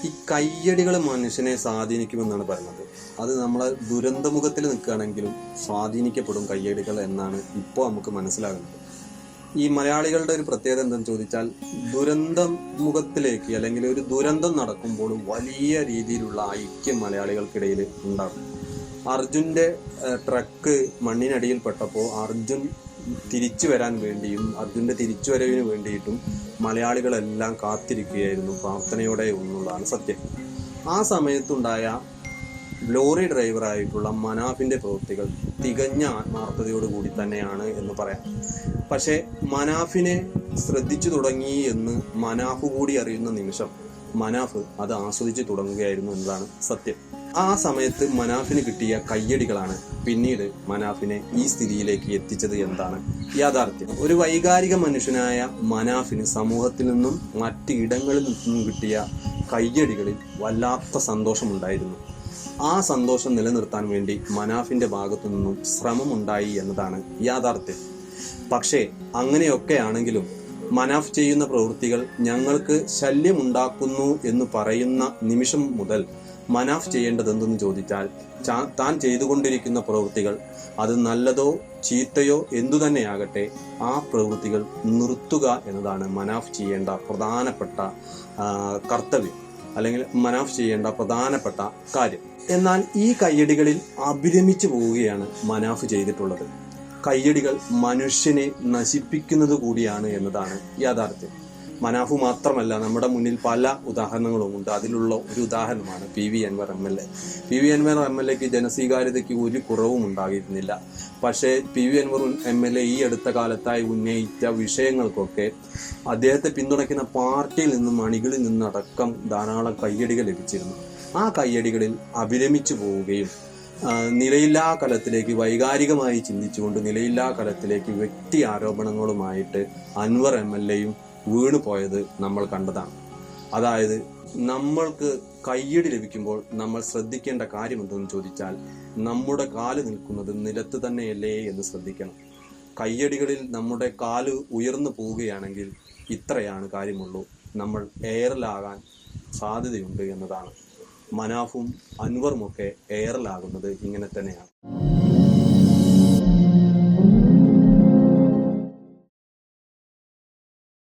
ഈ കയ്യടികൾ മനുഷ്യനെ സ്വാധീനിക്കുമെന്നാണ് പറയുന്നത്. അത് നമ്മളെ ദുരന്തമുഖത്തിൽ നിൽക്കുകയാണെങ്കിലും സ്വാധീനിക്കപ്പെടും കയ്യടികൾ എന്നാണ് ഇപ്പോൾ നമുക്ക് മനസ്സിലാകുന്നത്. ഈ മലയാളികളുടെ ഒരു പ്രത്യേകത എന്താണെന്ന് ചോദിച്ചാൽ, ദുരന്തമുഖത്തിലേക്ക് അല്ലെങ്കിൽ ഒരു ദുരന്തം നടക്കുമ്പോൾ വലിയ രീതിയിലുള്ള ഐക്യം മലയാളികൾക്കിടയിൽ ഉണ്ടാകും. അർജുൻ്റെ ട്രക്ക് മണ്ണിനടിയിൽ പെട്ടപ്പോൾ അർജുൻ തിരിച്ചു വരാൻ വേണ്ടിയും അർജുൻ്റെ തിരിച്ചുവരവിന് വേണ്ടിയിട്ടും മലയാളികളെല്ലാം കാത്തിരിക്കുകയായിരുന്നു, പ്രാർത്ഥനയോടെ എന്നുള്ളതാണ് സത്യം. ആ സമയത്തുണ്ടായ ലോറി ഡ്രൈവറായിട്ടുള്ള മനാഫിൻ്റെ പ്രവൃത്തികൾ തികഞ്ഞ ആത്മാർത്ഥതയോടുകൂടി തന്നെയാണ് എന്ന് പറയാം. പക്ഷേ മനാഫിനെ ശ്രദ്ധിച്ചു തുടങ്ങി എന്ന് മനാഫ് കൂടി അറിയുന്ന നിമിഷം മനാഫ് അത് ആസ്വദിച്ചു തുടങ്ങുകയായിരുന്നു എന്നതാണ് സത്യം. ആ സമയത്ത് മനാഫിന് കിട്ടിയ കയ്യടികളാണ് പിന്നീട് മനാഫിനെ ഈ സ്ഥിതിയിലേക്ക് എത്തിച്ചത് എന്താണ് യാഥാർത്ഥ്യം. ഒരു വൈകാരിക മനുഷ്യനായ മനാഫിന് സമൂഹത്തിൽ നിന്നും മറ്റ് ഇടങ്ങളിൽ നിന്നും കിട്ടിയ കയ്യടികളിൽ വല്ലാത്ത സന്തോഷമുണ്ടായിരുന്നു. ആ സന്തോഷം നിലനിർത്താൻ വേണ്ടി മനാഫിന്റെ ഭാഗത്തു നിന്നും ശ്രമമുണ്ടായി എന്നതാണ് യാഥാർത്ഥ്യം. പക്ഷേ അങ്ങനെയൊക്കെ ആണെങ്കിലും മനാഫ് ചെയ്യുന്ന പ്രവൃത്തികൾ ഞങ്ങൾക്ക് ശല്യമുണ്ടാക്കുന്നു എന്ന് പറയുന്ന നിമിഷം മുതൽ മനാഫ് ചെയ്യേണ്ടത് എന്തെന്ന് ചോദിച്ചാൽ, താൻ ചെയ്തുകൊണ്ടിരിക്കുന്ന പ്രവൃത്തികൾ അത് നല്ലതോ ചീത്തയോ എന്തുതന്നെയാകട്ടെ ആ പ്രവൃത്തികൾ നിർത്തുക എന്നതാണ് മനാഫ് ചെയ്യേണ്ട പ്രധാനപ്പെട്ട കർത്തവ്യം, അല്ലെങ്കിൽ മനാഫ് ചെയ്യേണ്ട പ്രധാനപ്പെട്ട കാര്യം. എന്നാൽ ഈ കയ്യടികളിൽ അഭിരമിച്ചു പോവുകയാണ് മനാഫ് ചെയ്തിട്ടുള്ളത്. കയ്യടികൾ മനുഷ്യനെ നശിപ്പിക്കുന്നത് കൂടിയാണ് എന്നതാണ് യാഥാർത്ഥ്യം. മനാഫ് മാത്രമല്ല, നമ്മുടെ മുന്നിൽ പല ഉദാഹരണങ്ങളും ഉണ്ട്. അതിലുള്ള ഒരു ഉദാഹരണമാണ് PV Anwar MLA. PV Anwar MLAക്ക് ജനസ്വീകാര്യതയ്ക്ക് ഒരു കുറവും ഉണ്ടായിരുന്നില്ല. പക്ഷേ PV അൻവർ MLA ഈ അടുത്ത കാലത്തായി ഉന്നയിച്ച വിഷയങ്ങൾക്കൊക്കെ അദ്ദേഹത്തെ പിന്തുണയ്ക്കുന്ന പാർട്ടിയിൽ നിന്നും അണികളിൽ നിന്നടക്കം ധാരാളം കയ്യടികൾ ലഭിച്ചിരുന്നു. ആ കയ്യടികളിൽ അഭിരമിച്ചു പോവുകയും നിലയില്ലാ കലത്തിലേക്ക് വൈകാരികമായി ചിന്തിച്ചുകൊണ്ട് നിലയില്ലാ കലത്തിലേക്ക് വ്യക്തി ആരോപണങ്ങളുമായിട്ട് അൻവർ MLAയും വീണു പോയത് നമ്മൾ കണ്ടതാണ്. അതായത്, നമ്മൾക്ക് കയ്യടി ലഭിക്കുമ്പോൾ നമ്മൾ ശ്രദ്ധിക്കേണ്ട കാര്യം എന്തെന്ന് ചോദിച്ചാൽ, നമ്മുടെ കാല് നിൽക്കുന്നത് നിലത്ത് തന്നെയല്ലേ എന്ന് ശ്രദ്ധിക്കണം. കയ്യടികളിൽ നമ്മുടെ കാല് ഉയർന്നു പോവുകയാണെങ്കിൽ ഇത്രയാണ് കാര്യമുള്ളൂ, നമ്മൾ എയറിലാകാൻ സാധ്യതയുണ്ട് എന്നതാണ്. മനാഫും അൻവറുമൊക്കെ എയറിലാകുന്നത് ഇങ്ങനെ തന്നെയാണ്.